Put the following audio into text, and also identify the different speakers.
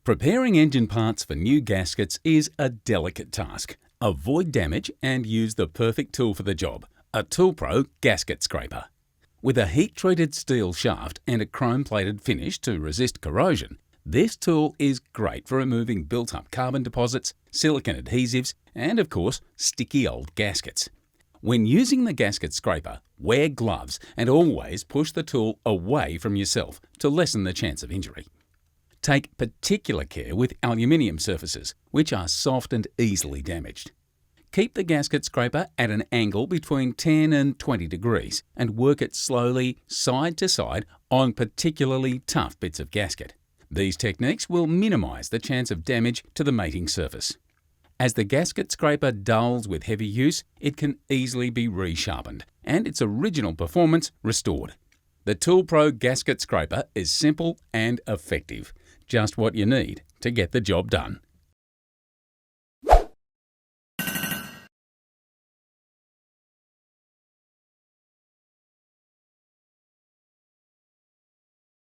Speaker 1: Preparing engine parts for new gaskets is a delicate task. Avoid damage and use the perfect tool for the job, a ToolPRO Gasket Scraper. With a heat-treated steel shaft and a chrome-plated finish to resist corrosion, this tool is great for removing built-up carbon deposits, silicone adhesives, and of course, sticky old gaskets. When using the gasket scraper, wear gloves and always push the tool away from yourself to lessen the chance of injury. Take particular care with aluminium surfaces, which are soft and easily damaged. Keep the gasket scraper at an angle between 10 and 20 degrees and work it slowly side to side on particularly tough bits of gasket. These techniques will minimise the chance of damage to the mating surface. As the gasket scraper dulls with heavy use, it can easily be re-sharpened and its original performance restored. The ToolPRO Gasket Scraper is simple and effective, just what you need to get the job done.